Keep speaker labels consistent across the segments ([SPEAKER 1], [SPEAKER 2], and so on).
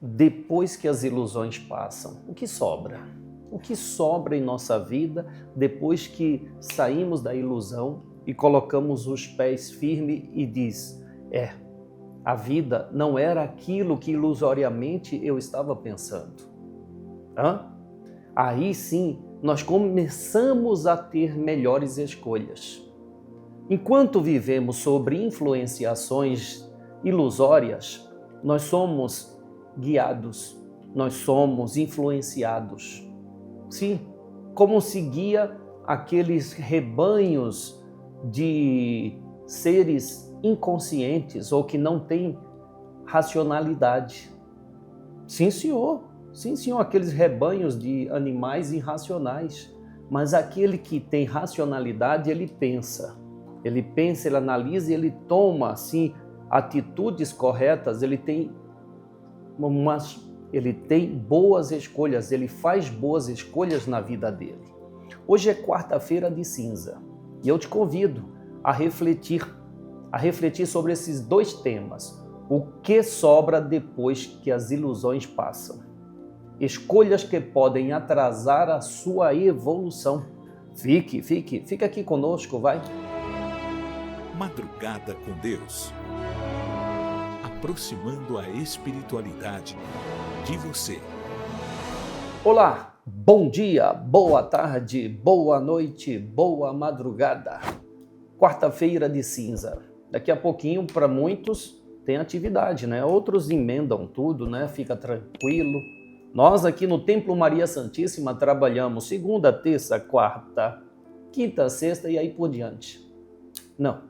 [SPEAKER 1] depois que as ilusões passam? O que sobra? O que sobra em nossa vida depois que saímos da ilusão e colocamos os pés firmes e diz, a vida não era aquilo que ilusoriamente eu estava pensando. Aí sim, nós começamos a ter melhores escolhas. Enquanto vivemos sobre influenciações ilusórias, nós somos guiados, nós somos influenciados. Sim, como se guia aqueles rebanhos de seres inconscientes ou que não têm racionalidade. Sim, senhor. Sim, senhor, aqueles rebanhos de animais irracionais. Mas aquele que tem racionalidade, ele pensa, ele analisa e ele toma, assim, atitudes corretas, ele tem boas escolhas, ele faz boas escolhas na vida dele. Hoje é quarta-feira de cinza e eu te convido a refletir sobre esses dois temas. O que sobra depois que as ilusões passam? Escolhas que podem atrasar a sua evolução. Fica aqui conosco, vai.
[SPEAKER 2] Madrugada com Deus. Aproximando a espiritualidade de você.
[SPEAKER 1] Olá, bom dia, boa tarde, boa noite, boa madrugada. Quarta-feira de cinza. Daqui a pouquinho, para muitos, tem atividade, né? Outros emendam tudo, né? Fica tranquilo. Nós aqui no Templo Maria Santíssima trabalhamos segunda, terça, quarta, quinta, sexta e aí por diante. Não.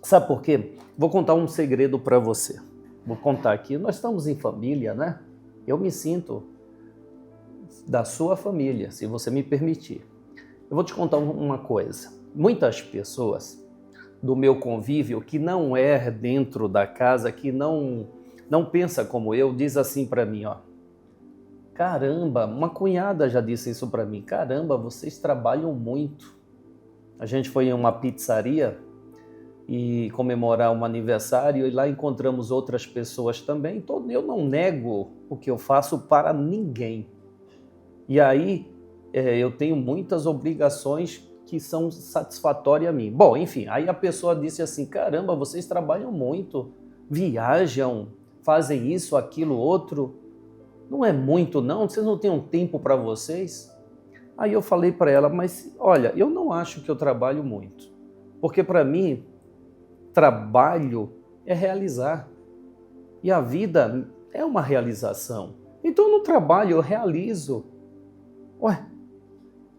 [SPEAKER 1] Sabe por quê? Vou contar um segredo para você. Vou contar aqui. Nós estamos em família, né? Eu me sinto da sua família, se você me permitir. Eu vou te contar uma coisa. Muitas pessoas do meu convívio que não é dentro da casa, que não pensa como eu, diz assim para mim, ó. Caramba, uma cunhada já disse isso para mim. Caramba, vocês trabalham muito. A gente foi em uma pizzaria e comemorar um aniversário e lá encontramos outras pessoas também. Então, eu não nego o que eu faço para ninguém. E aí eu tenho muitas obrigações que são satisfatórias a mim. Bom, enfim, aí a pessoa disse assim, caramba, vocês trabalham muito, viajam, fazem isso, aquilo, outro. Não é muito não? Vocês não têm um tempo para vocês? Aí eu falei para ela, mas olha, eu não acho que eu trabalho muito. Porque para mim, trabalho é realizar. E a vida é uma realização. Então no trabalho eu realizo. Ué,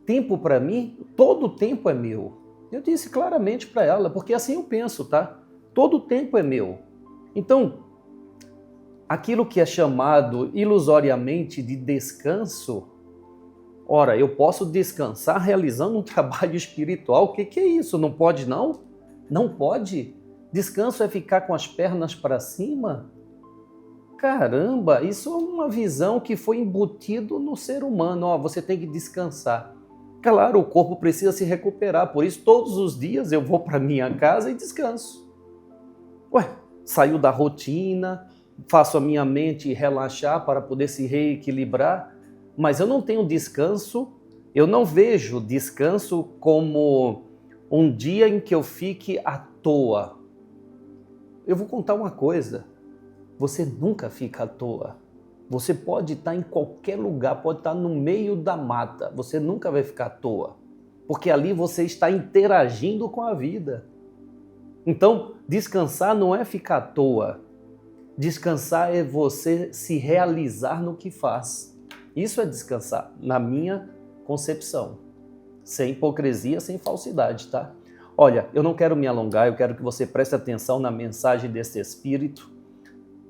[SPEAKER 1] tempo para mim, todo tempo é meu. Eu disse claramente para ela, porque assim eu penso, tá? Todo tempo é meu. Então, aquilo que é chamado ilusoriamente de descanso, ora, eu posso descansar realizando um trabalho espiritual. O que é isso? Não pode não? Não pode? Descanso é ficar com as pernas para cima? Caramba, isso é uma visão que foi embutido no ser humano. Ó, você tem que descansar. Claro, o corpo precisa se recuperar, por isso todos os dias eu vou para minha casa e descanso. Ué, saio da rotina, faço a minha mente relaxar para poder se reequilibrar, mas eu não tenho descanso, eu não vejo descanso como um dia em que eu fique à toa. Eu vou contar uma coisa, você nunca fica à toa. Você pode estar em qualquer lugar, pode estar no meio da mata, você nunca vai ficar à toa, porque ali você está interagindo com a vida. Então, descansar não é ficar à toa. Descansar é você se realizar no que faz. Isso é descansar, na minha concepção. Sem hipocrisia, sem falsidade, tá? Olha, eu não quero me alongar, eu quero que você preste atenção na mensagem desse Espírito.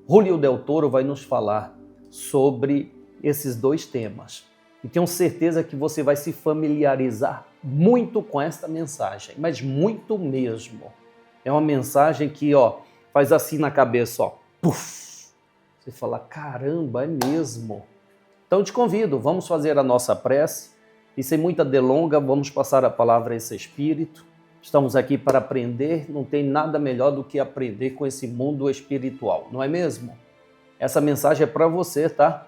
[SPEAKER 1] Julio Del Toro vai nos falar sobre esses dois temas. E tenho certeza que você vai se familiarizar muito com esta mensagem, mas muito mesmo. É uma mensagem que, faz assim na cabeça, Puf! Você fala, caramba, é mesmo. Então te convido, vamos fazer a nossa prece e sem muita delonga vamos passar a palavra a esse Espírito. Estamos aqui para aprender, não tem nada melhor do que aprender com esse mundo espiritual, não é mesmo? Essa mensagem é para você, tá?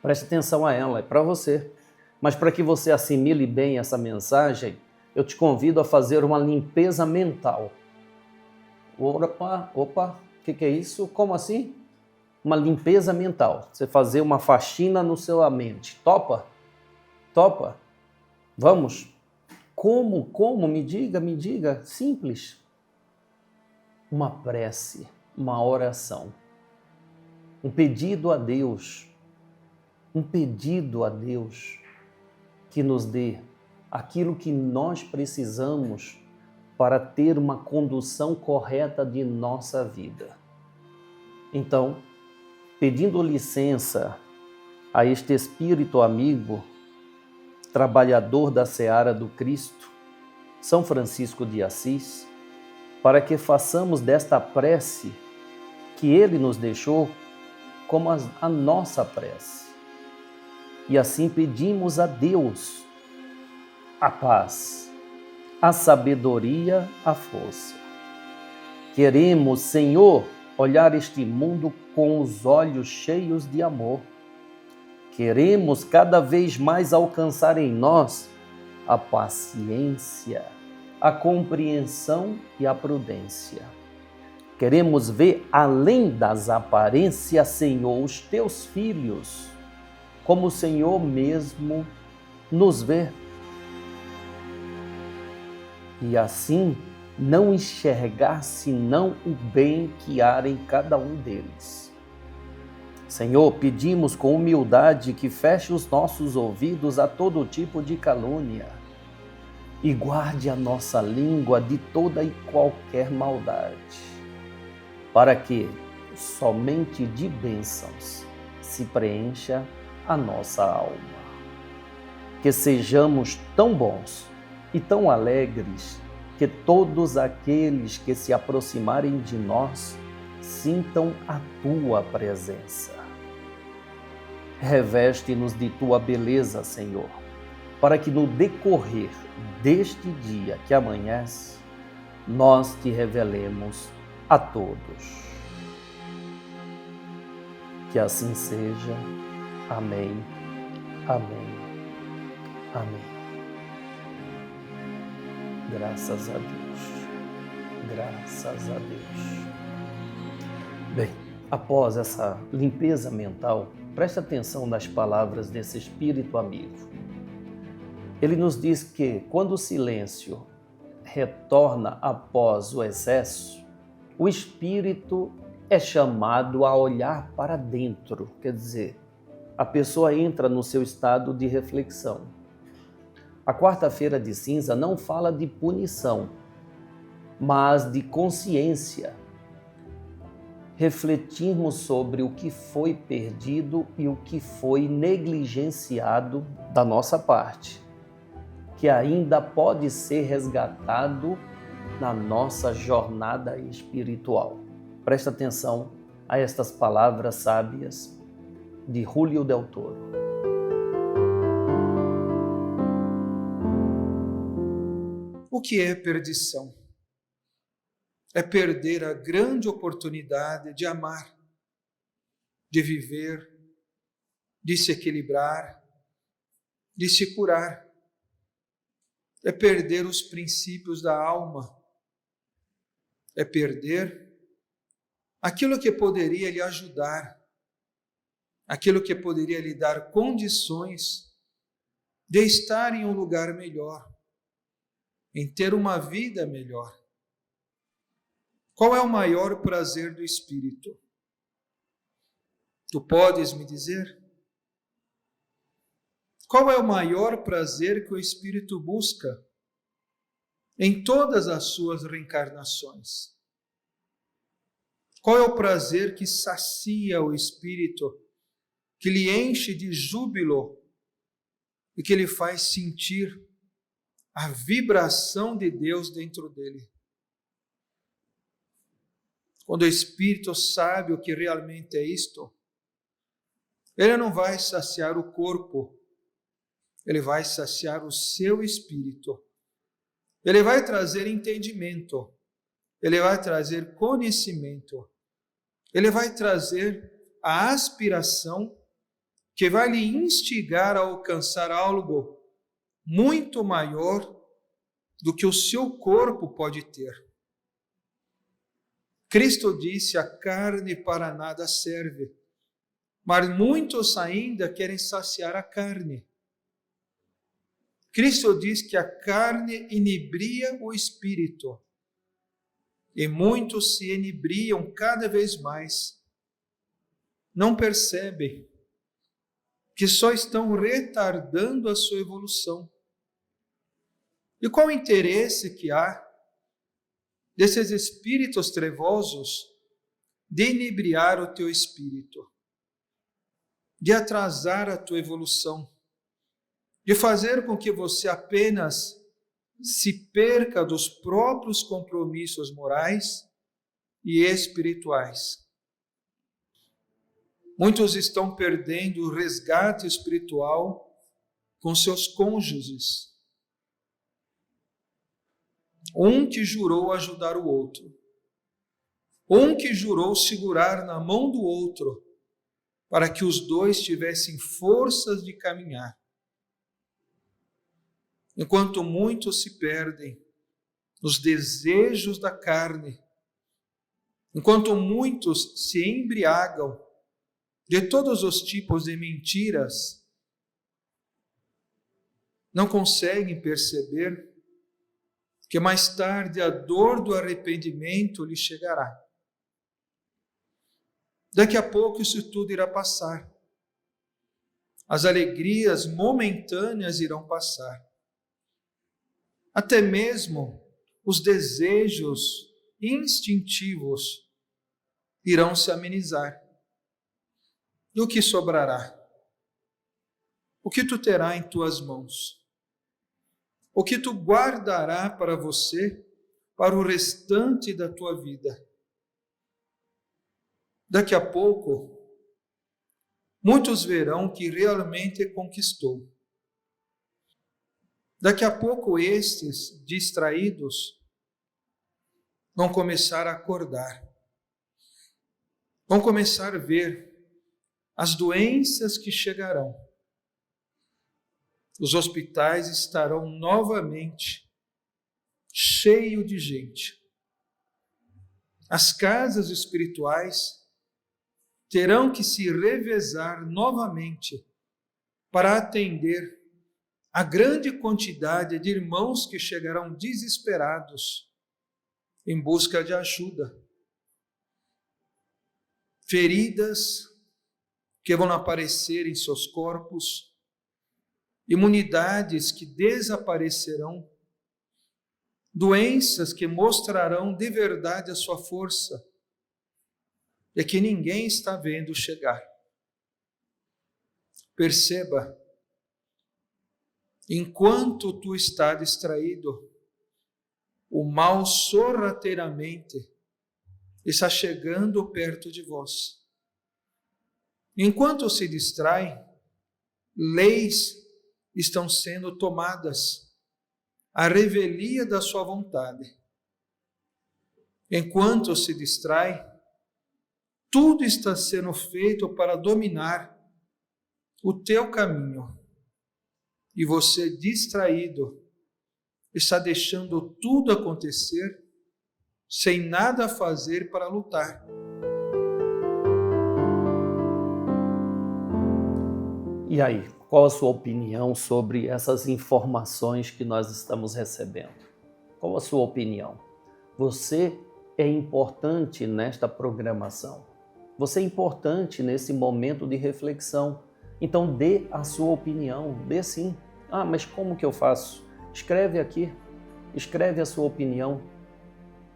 [SPEAKER 1] Preste atenção a ela, é para você. Mas para que você assimile bem essa mensagem, eu te convido a fazer uma limpeza mental. Opa, o que é isso? Como assim? Uma limpeza mental. Você fazer uma faxina no sua mente. Topa? Topa? Vamos? Como? Me diga. Simples. Uma prece, uma oração. Um pedido a Deus. Um pedido a Deus que nos dê aquilo que nós precisamos para ter uma condução correta de nossa vida. Então, pedindo licença a este Espírito amigo, trabalhador da seara do Cristo, São Francisco de Assis, para que façamos desta prece que ele nos deixou como a nossa prece. E assim pedimos a Deus a paz, a sabedoria, a força. Queremos, Senhor, olhar este mundo com os olhos cheios de amor. Queremos cada vez mais alcançar em nós a paciência, a compreensão e a prudência. Queremos ver além das aparências, Senhor, os teus filhos, como o Senhor mesmo nos vê. E assim não enxergar senão o bem que há em cada um deles. Senhor, pedimos com humildade que feche os nossos ouvidos a todo tipo de calúnia e guarde a nossa língua de toda e qualquer maldade, para que somente de bênçãos se preencha a nossa alma. Que sejamos tão bons e tão alegres que todos aqueles que se aproximarem de nós sintam a tua presença. Reveste-nos de tua beleza, Senhor, para que no decorrer deste dia que amanhece, nós te revelemos a todos. Que assim seja. Amém. Amém. Amém. Graças a Deus. Graças a Deus. Bem, após essa limpeza mental, preste atenção nas palavras desse Espírito amigo. Ele nos diz que quando o silêncio retorna após o excesso, o Espírito é chamado a olhar para dentro, quer dizer, a pessoa entra no seu estado de reflexão. A quarta-feira de cinza não fala de punição, mas de consciência. Refletirmos sobre o que foi perdido e o que foi negligenciado da nossa parte, que ainda pode ser resgatado na nossa jornada espiritual. Presta atenção a estas palavras sábias de Júlio Del Toro.
[SPEAKER 3] O que é perdição? É perder a grande oportunidade de amar, de viver, de se equilibrar, de se curar. É perder os princípios da alma. É perder aquilo que poderia lhe ajudar, aquilo que poderia lhe dar condições de estar em um lugar melhor, em ter uma vida melhor. Qual é o maior prazer do Espírito? Tu podes me dizer? Qual é o maior prazer que o Espírito busca em todas as suas reencarnações? Qual é o prazer que sacia o Espírito, que lhe enche de júbilo e que lhe faz sentir a vibração de Deus dentro dele? Quando o Espírito sabe o que realmente é isto, ele não vai saciar o corpo, ele vai saciar o seu espírito. Ele vai trazer entendimento, ele vai trazer conhecimento, ele vai trazer a aspiração que vai lhe instigar a alcançar algo muito maior do que o seu corpo pode ter. Cristo disse: a carne para nada serve, mas muitos ainda querem saciar a carne. Cristo diz que a carne inebria o espírito, e muitos se inebriam cada vez mais. Não percebem que só estão retardando a sua evolução. E qual o interesse que há desses espíritos trevosos de inebriar o teu espírito, de atrasar a tua evolução, de fazer com que você apenas se perca dos próprios compromissos morais e espirituais? Muitos estão perdendo o resgate espiritual com seus cônjuges. Um que jurou ajudar o outro. Um que jurou segurar na mão do outro para que os dois tivessem forças de caminhar. Enquanto muitos se perdem nos desejos da carne, enquanto muitos se embriagam de todos os tipos de mentiras, não conseguem perceber que mais tarde a dor do arrependimento lhe chegará. Daqui a pouco isso tudo irá passar. As alegrias momentâneas irão passar. Até mesmo os desejos instintivos irão se amenizar. E o que sobrará? O que tu terá em tuas mãos? O que tu guardará para você, para o restante da tua vida? Daqui a pouco, muitos verão que realmente conquistou. Daqui a pouco, estes distraídos vão começar a acordar. Vão começar a ver as doenças que chegarão. Os hospitais estarão novamente cheios de gente. As casas espirituais terão que se revezar novamente para atender a grande quantidade de irmãos que chegarão desesperados em busca de ajuda. Feridas que vão aparecer em seus corpos, imunidades que desaparecerão, doenças que mostrarão de verdade a sua força, e que ninguém está vendo chegar. Perceba, enquanto tu está distraído, o mal sorrateiramente está chegando perto de vós. Enquanto se distrai, leis estão sendo tomadas à revelia da sua vontade. Enquanto se distrai, tudo está sendo feito para dominar o teu caminho. E você, distraído, está deixando tudo acontecer sem nada fazer para lutar.
[SPEAKER 1] E aí, qual a sua opinião sobre essas informações que nós estamos recebendo? Qual a sua opinião? Você é importante nesta programação. Você é importante nesse momento de reflexão. Então dê a sua opinião, dê sim. Ah, mas como que eu faço? Escreve aqui, escreve a sua opinião.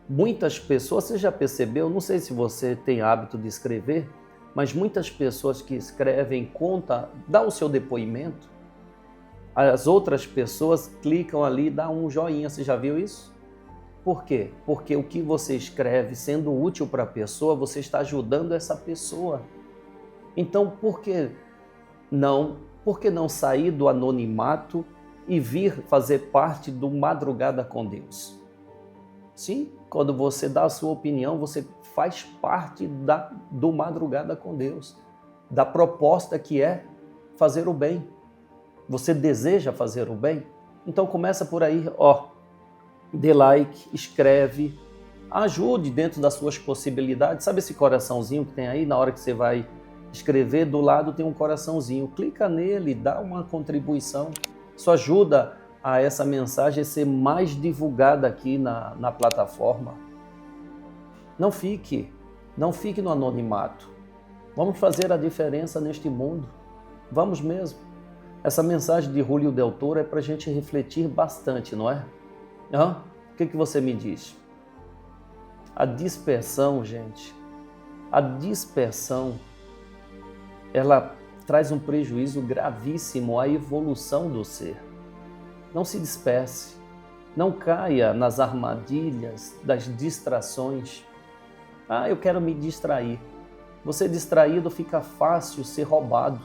[SPEAKER 1] Muitas pessoas, você já percebeu, não sei se você tem hábito de escrever, mas muitas pessoas que escrevem, dá o seu depoimento, as outras pessoas clicam ali e dão um joinha, você já viu isso? Por quê? Porque o que você escreve, sendo útil para a pessoa, você está ajudando essa pessoa. Então, por que não sair do anonimato e vir fazer parte do Madrugada com Deus? Sim, quando você dá a sua opinião, você faz parte do Madrugada com Deus, da proposta que é fazer o bem. Você deseja fazer o bem? Então começa por aí, dê like, escreve, ajude dentro das suas possibilidades. Sabe esse coraçãozinho que tem aí na hora que você vai escrever? Do lado tem um coraçãozinho. Clica nele, dá uma contribuição. Isso ajuda a essa mensagem ser mais divulgada aqui na plataforma. Não fique no anonimato. Vamos fazer a diferença neste mundo. Vamos mesmo. Essa mensagem de Julio Del Toro é para a gente refletir bastante, não é? O que você me diz? A dispersão, gente, ela traz um prejuízo gravíssimo à evolução do ser. Não se disperse, não caia nas armadilhas das distrações. Eu quero me distrair. Você distraído fica fácil ser roubado.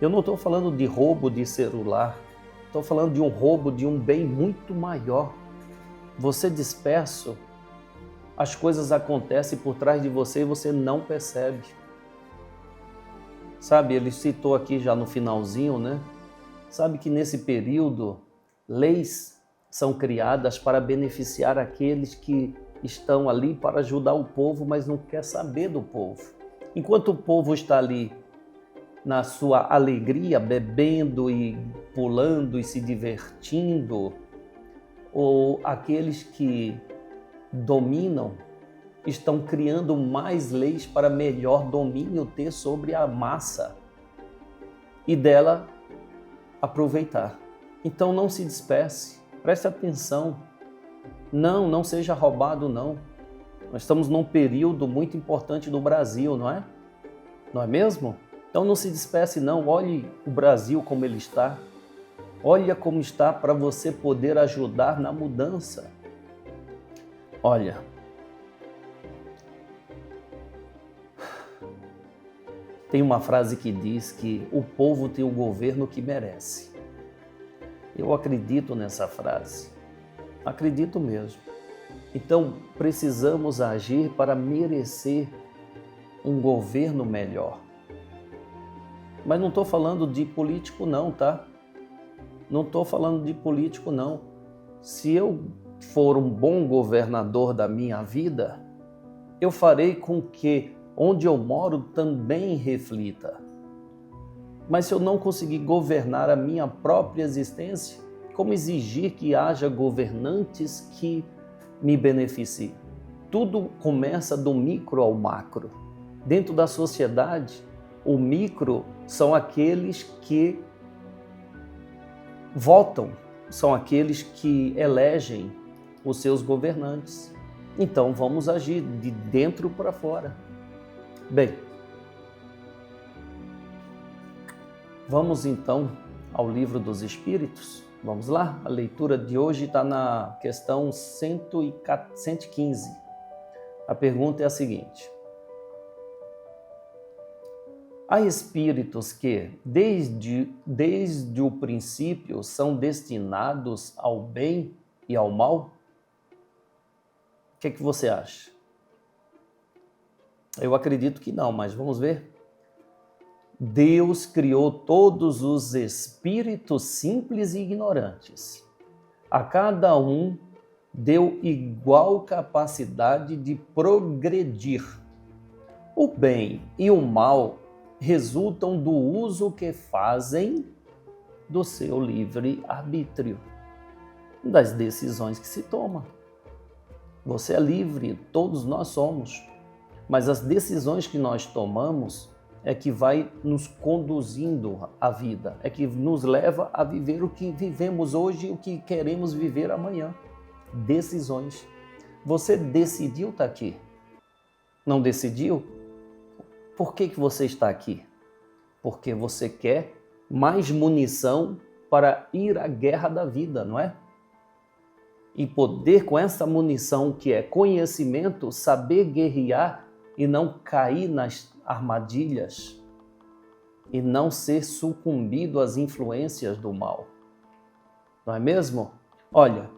[SPEAKER 1] Eu não estou falando de roubo de celular, estou falando de um roubo de um bem muito maior. Você disperso, as coisas acontecem por trás de você e você não percebe. Sabe, ele citou aqui já no finalzinho, né? Sabe que nesse período, leis são criadas para beneficiar aqueles que estão ali para ajudar o povo, mas não quer saber do povo. Enquanto o povo está ali na sua alegria, bebendo e pulando e se divertindo, ou aqueles que dominam estão criando mais leis para melhor domínio ter sobre a massa e dela aproveitar. Então não se disperse, preste atenção, não seja roubado não. Nós estamos num período muito importante do Brasil, não é? Não é mesmo? Então não se disperse não, olhe o Brasil como ele está. Olha como está para você poder ajudar na mudança. Olha, tem uma frase que diz que o povo tem o governo que merece. Eu acredito nessa frase, acredito mesmo. Então precisamos agir para merecer um governo melhor. Mas não estou falando de político não, tá? Não estou falando de político não. Se eu for um bom governador da minha vida, eu farei com que onde eu moro também reflita. Mas se eu não conseguir governar a minha própria existência, como exigir que haja governantes que me beneficiem? Tudo começa do micro ao macro. Dentro da sociedade, o micro são aqueles que votam, são aqueles que elegem os seus governantes. Então vamos agir de dentro para fora. Bem, vamos então ao Livro dos Espíritos. Vamos lá? A leitura de hoje está na questão 115. A pergunta é a seguinte: há espíritos que, desde o princípio, são destinados ao bem e ao mal? O que você acha? Eu acredito que não, mas vamos ver. Deus criou todos os espíritos simples e ignorantes. A cada um deu igual capacidade de progredir. O bem e o mal resultam do uso que fazem do seu livre-arbítrio, das decisões que se tomam. Você é livre, todos nós somos, mas as decisões que nós tomamos é que vai nos conduzindo à vida, é que nos leva a viver o que vivemos hoje e o que queremos viver amanhã. Decisões. Você decidiu estar aqui? Não decidiu? Por que você está aqui? Porque você quer mais munição para ir à guerra da vida, não é? E poder, com essa munição que é conhecimento, saber guerrear e não cair nas armadilhas e não ser sucumbido às influências do mal. Não é mesmo? Olha,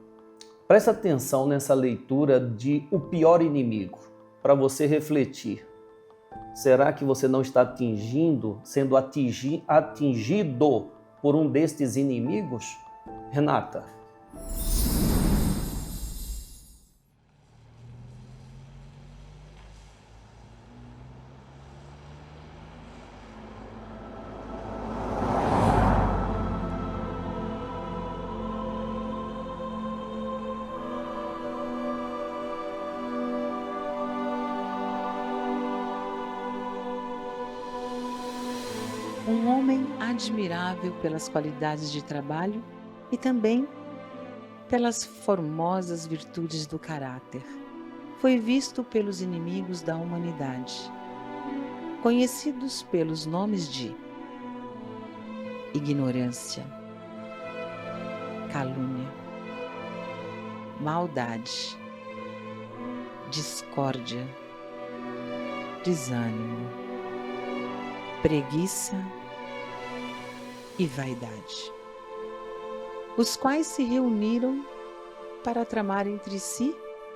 [SPEAKER 1] presta atenção nessa leitura de O Pior Inimigo, para você refletir. Será que você não está sendo atingido por um destes inimigos? Renata.
[SPEAKER 4] Um homem admirável pelas qualidades de trabalho e também pelas formosas virtudes do caráter. Foi visto pelos inimigos da humanidade, conhecidos pelos nomes de ignorância, calúnia, maldade, discórdia, desânimo, preguiça e vaidade, os quais se reuniram para tramar entre si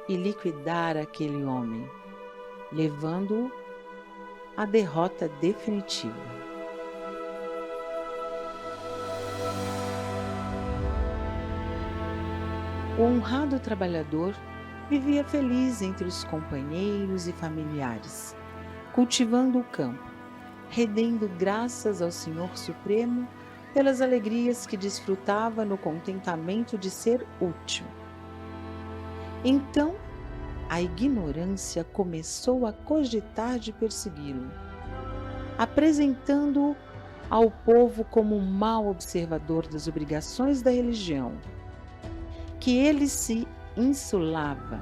[SPEAKER 4] e liquidar aquele homem, levando-o à derrota definitiva. O honrado trabalhador vivia feliz entre os companheiros e familiares, cultivando o campo, rendendo graças ao Senhor Supremo pelas alegrias que desfrutava no contentamento de ser útil. Então, a ignorância começou a cogitar de persegui-lo, apresentando-o ao povo como um mau observador das obrigações da religião, que ele se insulava,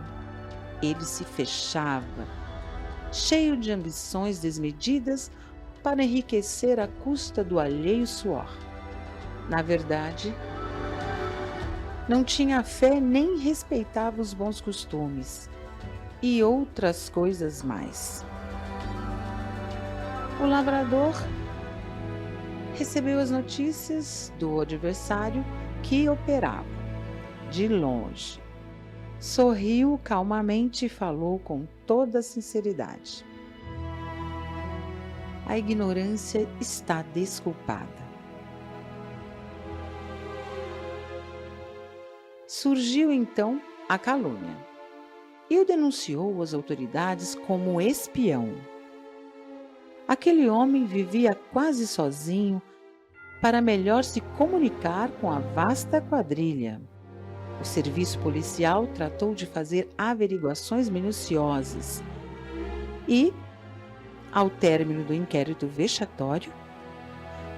[SPEAKER 4] ele se fechava, cheio de ambições desmedidas para enriquecer à custa do alheio suor. Na verdade, não tinha fé nem respeitava os bons costumes e outras coisas mais. O lavrador recebeu as notícias do adversário que operava de longe. Sorriu calmamente e falou com toda a sinceridade: a ignorância está desculpada. Surgiu então a calúnia e o denunciou às autoridades como espião. Aquele homem vivia quase sozinho para melhor se comunicar com a vasta quadrilha. O serviço policial tratou de fazer averiguações minuciosas e, ao término do inquérito vexatório,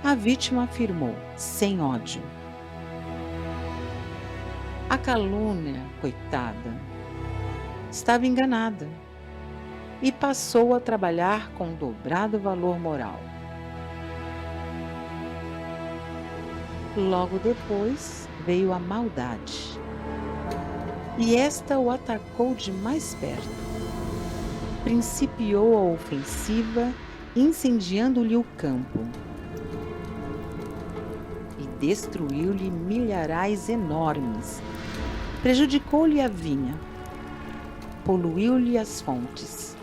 [SPEAKER 4] a vítima afirmou, sem ódio: a calúnia, coitada, estava enganada e passou a trabalhar com dobrado valor moral. Logo depois veio a maldade, e esta o atacou de mais perto. Principiou a ofensiva, incendiando-lhe o campo e destruiu-lhe milharais enormes, prejudicou-lhe a vinha, poluiu-lhe as fontes.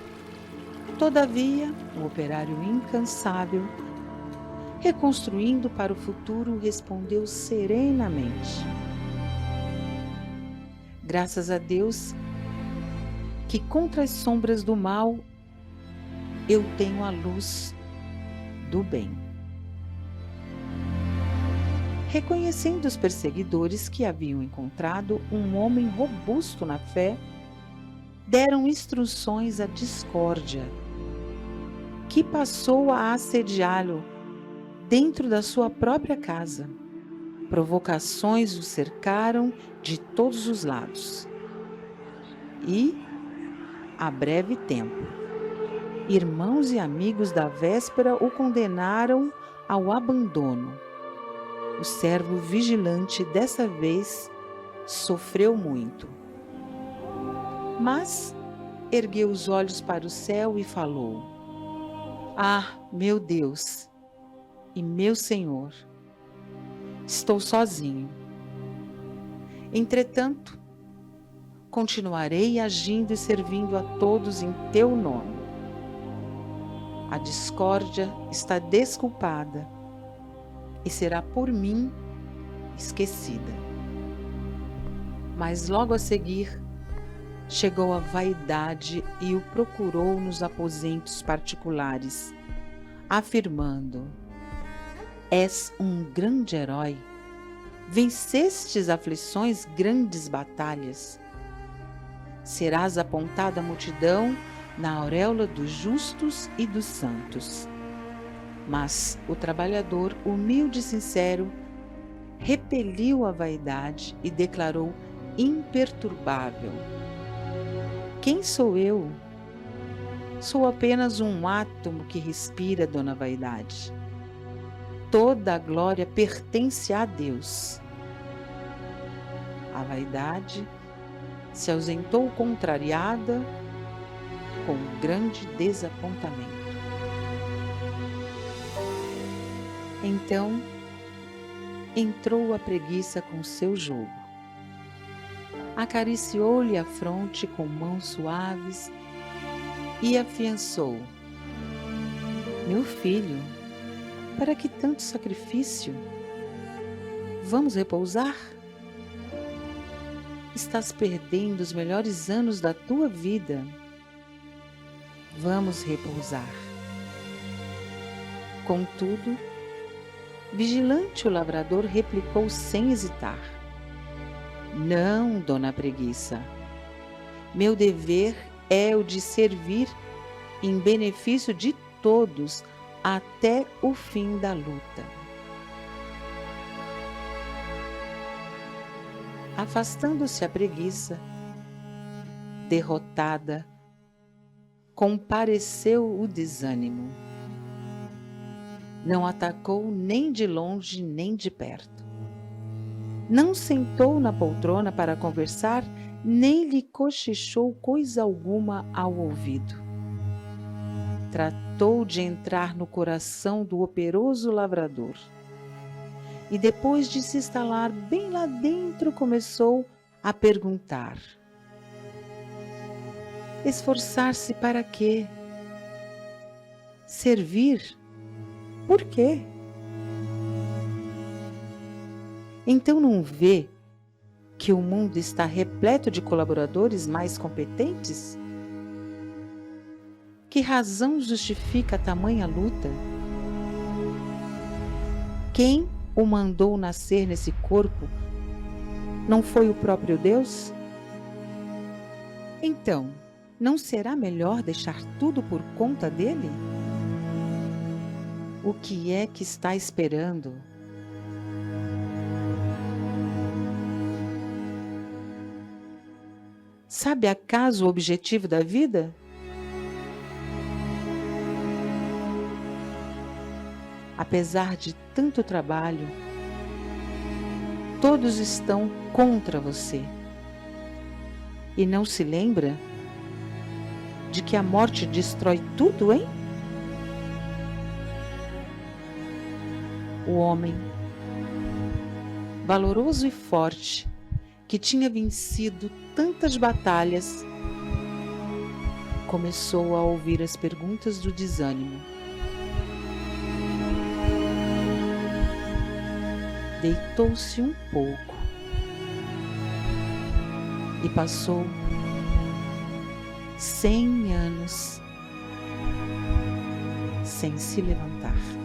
[SPEAKER 4] Todavia, o operário incansável, reconstruindo para o futuro, respondeu serenamente: graças a Deus que contra as sombras do mal eu tenho a luz do bem. Reconhecendo os perseguidores que haviam encontrado um homem robusto na fé, deram instruções à discórdia, que passou a assediá-lo dentro da sua própria casa. Provocações o cercaram de todos os lados. E, a breve tempo, irmãos e amigos da véspera o condenaram ao abandono. O servo vigilante dessa vez sofreu muito. Mas ergueu os olhos para o céu e falou: ah, meu Deus e meu Senhor, estou sozinho. Entretanto, continuarei agindo e servindo a todos em teu nome. A discórdia está desculpada e será por mim esquecida. Mas logo a seguir, chegou a vaidade e o procurou nos aposentos particulares, afirmando: És um grande herói, vencestes aflições, grandes batalhas. Serás apontado à multidão na auréola dos justos e dos santos. Mas o trabalhador, humilde e sincero, repeliu a vaidade e declarou imperturbável: Quem sou eu? Sou apenas um átomo que respira, dona Vaidade. Toda a glória pertence a Deus. A vaidade se ausentou contrariada, com grande desapontamento. Então, entrou a preguiça com seu jogo. Acariciou-lhe a fronte com mãos suaves e afiançou: Meu filho, para que tanto sacrifício? Vamos repousar? Estás perdendo os melhores anos da tua vida. Vamos repousar. Contudo, vigilante o lavrador replicou sem hesitar: Não, dona Preguiça. Meu dever é o de servir em benefício de todos até o fim da luta. Afastando-se a preguiça, derrotada, compareceu o desânimo. Não atacou nem de longe nem de perto. Não sentou na poltrona para conversar, nem lhe cochichou coisa alguma ao ouvido. Tratou de entrar no coração do operoso lavrador. E depois de se instalar bem lá dentro, começou a perguntar: Esforçar-se para quê? Servir? Por quê? Então não vê que o mundo está repleto de colaboradores mais competentes? Que razão justifica tamanha luta? Quem o mandou nascer nesse corpo? Não foi o próprio Deus? Então, não será melhor deixar tudo por conta dele? O que é que está esperando? Sabe acaso o objetivo da vida? Apesar de tanto trabalho, todos estão contra você. E não se lembra de que a morte destrói tudo, hein? O homem, valoroso e forte, que tinha vencido tantas batalhas, começou a ouvir as perguntas do desânimo. Deitou-se um pouco e passou 100 anos sem se levantar.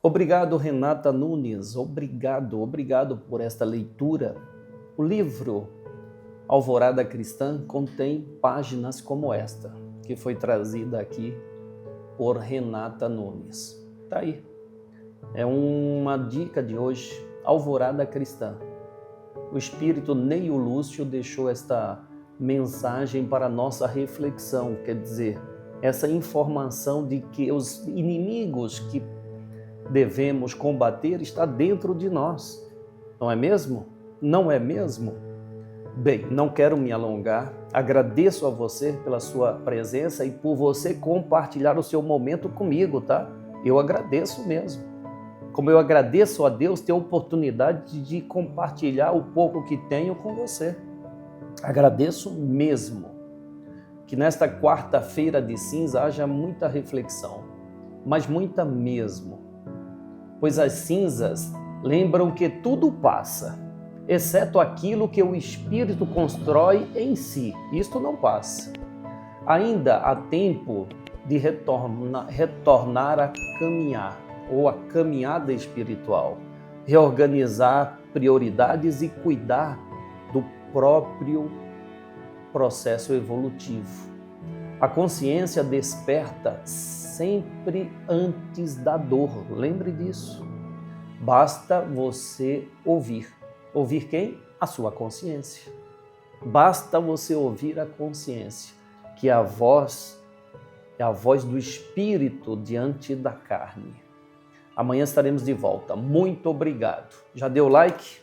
[SPEAKER 1] Obrigado, Renata Nunes. Obrigado por esta leitura. O livro Alvorada Cristã contém páginas como esta, que foi trazida aqui por Renata Nunes. Tá aí. É uma dica de hoje, Alvorada Cristã. O Espírito Neio Lúcio deixou esta mensagem para nossa reflexão, quer dizer, essa informação de que os inimigos que devemos combater está dentro de nós. Não é mesmo? Não é mesmo? Bem, não quero me alongar. Agradeço a você pela sua presença e por você compartilhar o seu momento comigo, tá? Eu agradeço mesmo. Como eu agradeço a Deus ter a oportunidade de compartilhar o pouco que tenho com você. Agradeço mesmo. Que nesta quarta-feira de cinza haja muita reflexão, mas muita mesmo. Pois as cinzas lembram que tudo passa, exceto aquilo que o Espírito constrói em si. Isto não passa. Ainda há tempo de retornar a caminhar, ou a caminhada espiritual, reorganizar prioridades e cuidar do próprio processo evolutivo. A consciência desperta sempre antes da dor, lembre disso. Basta você ouvir. Ouvir quem? A sua consciência. Basta você ouvir a consciência, que é a voz do Espírito diante da carne. Amanhã estaremos de volta. Muito obrigado. Já deu like?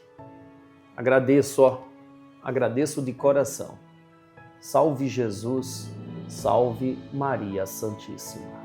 [SPEAKER 1] Agradeço de coração. Salve Jesus, salve Maria Santíssima.